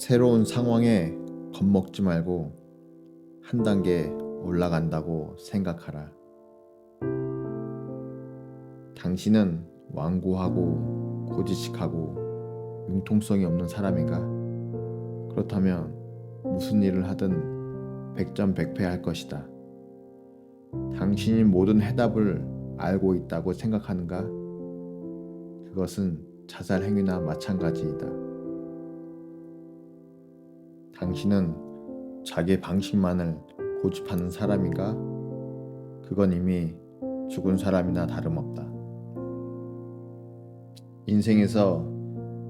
새로운 상황에 겁먹지 말고 한 단계 올라간다고 생각하라. 당신은 완고하고 고지식하고 융통성이 없는 사람인가? 그렇다면 무슨 일을 하든 백전백패할 것이다. 당신이 모든 해답을 알고 있다고 생각하는가? 그것은 자살 행위나 마찬가지이다. 당신은 자기 방식만을 고집하는 사람인가? 그건 이미 죽은 사람이나 다름없다. 인생에서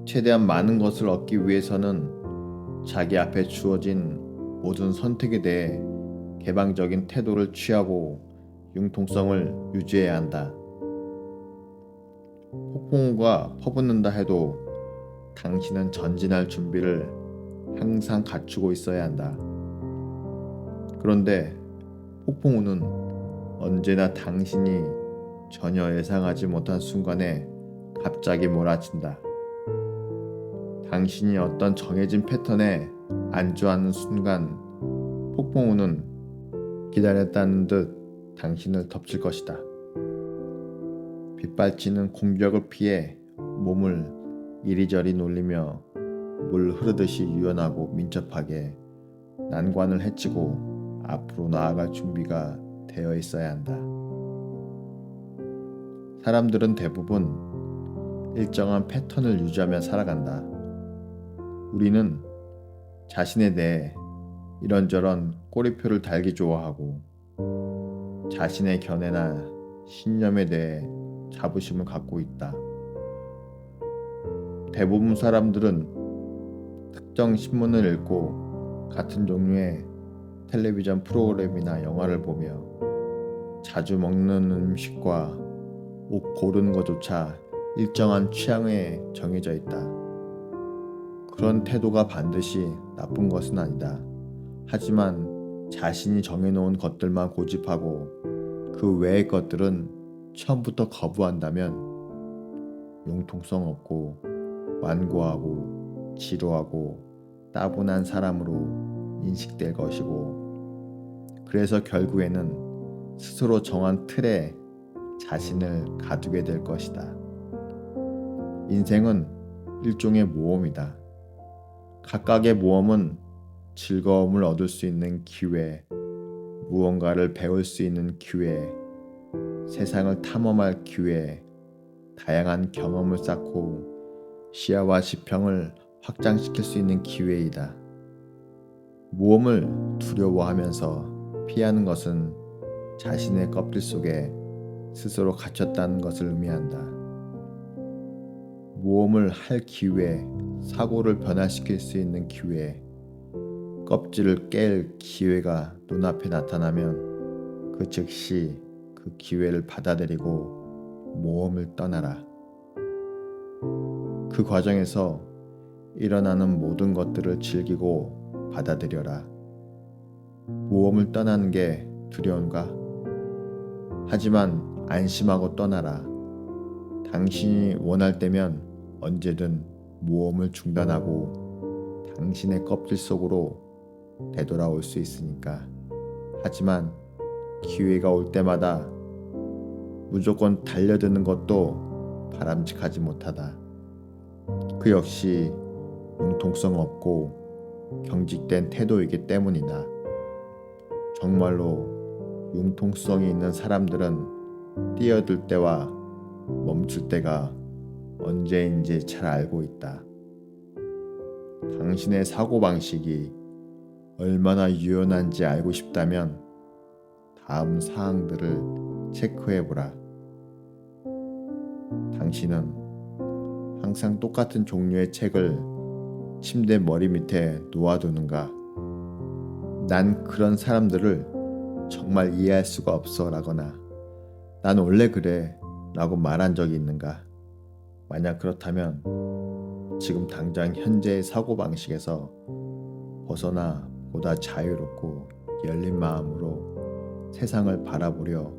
최대한 많은 것을 얻기 위해서는 자기 앞에 주어진 모든 선택에 대해 개방적인 태도를 취하고 융통성을 유지해야 한다. 폭풍우가 퍼붓는다 해도 당신은 전진할 준비를 항상 갖추고 있어야 한다. 그런데 폭풍우는 언제나 당신이 전혀 예상하지 못한 순간에 갑자기 몰아친다. 당신이 어떤 정해진 패턴에 안주하는 순간 폭풍우는 기다렸다는 듯 당신을 덮칠 것이다. 빗발치는 공격을 피해 몸을 이리저리 놀리며 물 흐르듯이 유연하고 민첩하게 난관을 헤치고 앞으로 나아갈 준비가 되어 있어야 한다. 사람들은 대부분 일정한 패턴을 유지하며 살아간다. 우리는 자신에 대해 이런저런 꼬리표를 달기 좋아하고 자신의 견해나 신념에 대해 자부심을 갖고 있다. 대부분 사람들은 특정 신문을 읽고 같은 종류의 텔레비전 프로그램이나 영화를 보며 자주 먹는 음식과 옷 고르는 것조차 일정한 취향에 정해져 있다. 그런 태도가 반드시 나쁜 것은 아니다. 하지만 자신이 정해놓은 것들만 고집하고 그 외의 것들은 처음부터 거부한다면 융통성 없고 완고하고 지루하고 따분한 사람으로 인식될 것이고, 그래서 결국에는 스스로 정한 틀에 자신을 가두게 될 것이다. 인생은 일종의 모험이다. 각각의 모험은 즐거움을 얻을 수 있는 기회, 무언가를 배울 수 있는 기회, 세상을 탐험할 기회, 다양한 경험을 쌓고 시야와 지평을 확장시킬 수 있는 기회이다. 모험을 두려워하면서 피하는 것은 자신의 껍질 속에 스스로 갇혔다는 것을 의미한다. 모험을 할 기회, 사고를 변화시킬 수 있는 기회, 껍질을 깰 기회가 눈앞에 나타나면 그 즉시 그 기회를 받아들이고 모험을 떠나라. 그 과정에서 일어나는 모든 것들을 즐기고 받아들여라. 모험을 떠나는 게 두려운가? 하지만 안심하고 떠나라. 당신이 원할 때면 언제든 모험을 중단하고 당신의 껍질 속으로 되돌아올 수 있으니까. 하지만 기회가 올 때마다 무조건 달려드는 것도 바람직하지 못하다. 그 역시 융통성 없고 경직된 태도이기 때문이다. 정말로 융통성이 있는 사람들은 뛰어들 때와 멈출 때가 언제인지 잘 알고 있다. 당신의 사고방식이 얼마나 유연한지 알고 싶다면 다음 사항들을 체크해보라. 당신은 항상 똑같은 종류의 책을 침대 머리 밑에 놓아두는가? 난 그런 사람들을 정말 이해할 수가 없어 라거나 난 원래 그래 라고 말한 적이 있는가? 만약 그렇다면 지금 당장 현재의 사고방식에서 벗어나 보다 자유롭고 열린 마음으로 세상을 바라보려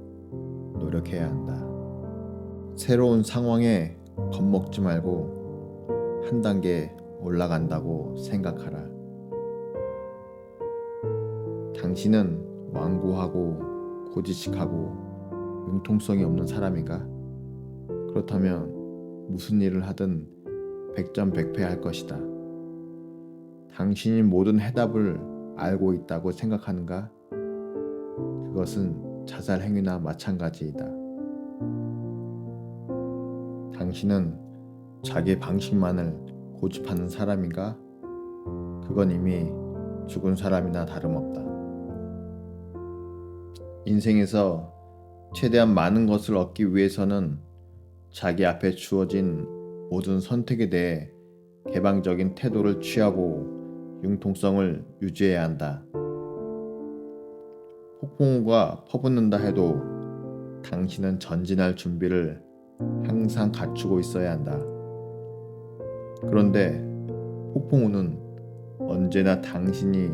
노력해야 한다. 새로운 상황에 겁먹지 말고 한 단계 올라간다고 생각하라. 당신은 완고하고 고지식하고 융통성이 없는 사람인가? 그렇다면 무슨 일을 하든 백전백패할 것이다. 당신이 모든 해답을 알고 있다고 생각하는가? 그것은 자살 행위나 마찬가지이다. 당신은 자기 방식만을 고집하는 사람인가? 그건 이미 죽은 사람이나 다름없다. 인생에서 최대한 많은 것을 얻기 위해서는 자기 앞에 주어진 모든 선택에 대해 개방적인 태도를 취하고 융통성을 유지해야 한다. 폭풍우가 퍼붓는다 해도 당신은 전진할 준비를 항상 갖추고 있어야 한다. 그런데 폭풍우는 언제나 당신이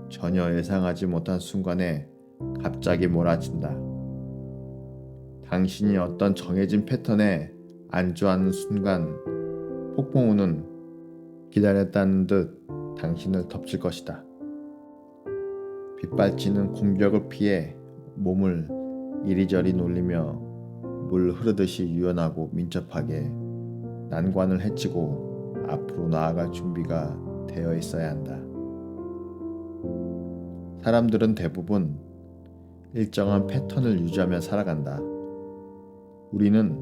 전혀 예상하지 못한 순간에 갑자기 몰아친다. 당신이 어떤 정해진 패턴에 안주하는 순간 폭풍우는 기다렸다는 듯 당신을 덮칠 것이다. 빗발치는 공격을 피해 몸을 이리저리 놀리며 물 흐르듯이 유연하고 민첩하게 난관을 헤치고 앞으로 나아갈 준비가 되어 있어야 한다. 사람들은 대부분 일정한 패턴을 유지하며 살아간다. 우리는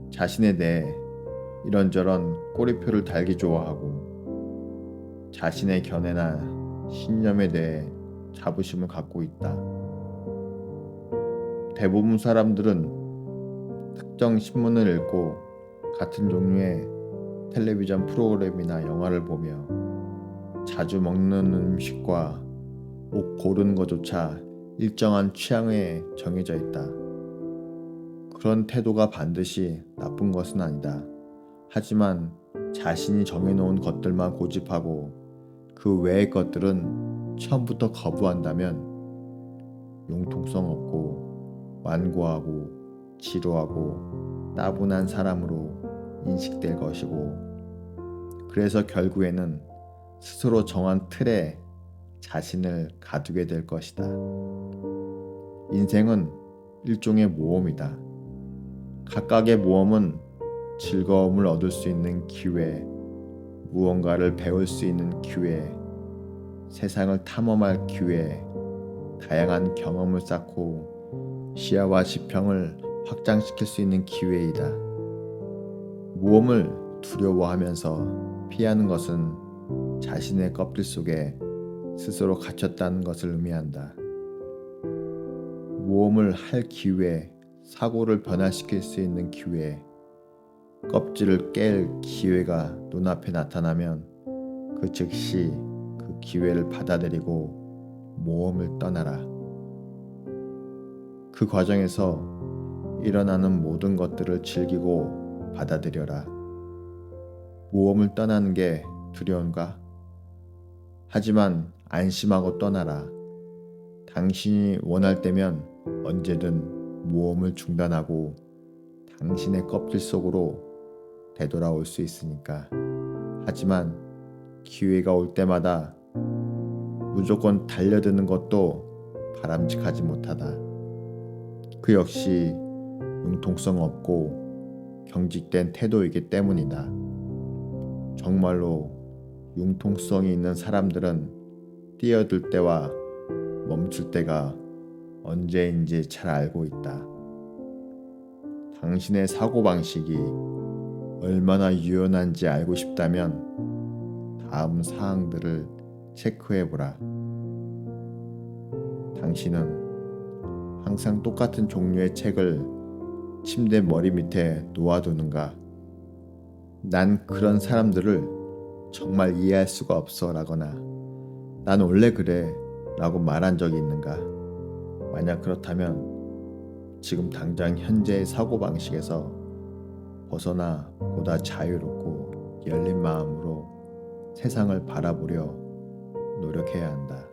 자신에 대해 이런저런 꼬리표를 달기 좋아하고 자신의 견해나 신념에 대해 자부심을 갖고 있다. 대부분 사람들은 특정 신문을 읽고 같은 종류의 텔레비전 프로그램이나 영화를 보며 자주 먹는 음식과 옷 고르는 것조차 일정한 취향에 정해져 있다. 그런 태도가 반드시 나쁜 것은 아니다. 하지만 자신이 정해놓은 것들만 고집하고 그 외의 것들은 처음부터 거부한다면 융통성 없고 완고하고 지루하고 따분한 사람으로 인식될 것이고, 그래서 결국에는 스스로 정한 틀에 자신을 가두게 될 것이다. 인생은 일종의 모험이다. 각각의 모험은 즐거움을 얻을 수 있는 기회, 무언가를 배울 수 있는 기회, 세상을 탐험할 기회, 다양한 경험을 쌓고 시야와 지평을 확장시킬 수 있는 기회이다. 모험을 두려워하면서 피하는 것은 자신의 껍질 속에 스스로 갇혔다는 것을 의미한다. 모험을 할 기회, 사고를 변화시킬 수 있는 기회, 껍질을 깰 기회가 눈앞에 나타나면 그 즉시 그 기회를 받아들이고 모험을 떠나라. 그 과정에서 일어나는 모든 것들을 즐기고 받아들여라. 모험을 떠나는 게 두려운가? 하지만 안심하고 떠나라. 당신이 원할 때면 언제든 모험을 중단하고 당신의 껍질 속으로 되돌아올 수 있으니까. 하지만 기회가 올 때마다 무조건 달려드는 것도 바람직하지 못하다. 그 역시 융통성 없고 경직된 태도이기 때문이다. 정말로 융통성이 있는 사람들은 뛰어들 때와 멈출 때가 언제인지 잘 알고 있다. 당신의 사고방식이 얼마나 유연한지 알고 싶다면 다음 사항들을 체크해보라. 당신은 항상 똑같은 종류의 책을 침대 머리 밑에 놓아두는가? 난 그런 사람들을 정말 이해할 수가 없어 라거나 난 원래 그래 라고 말한 적이 있는가? 만약 그렇다면 지금 당장 현재의 사고방식에서 벗어나 보다 자유롭고 열린 마음으로 세상을 바라보려 노력해야 한다.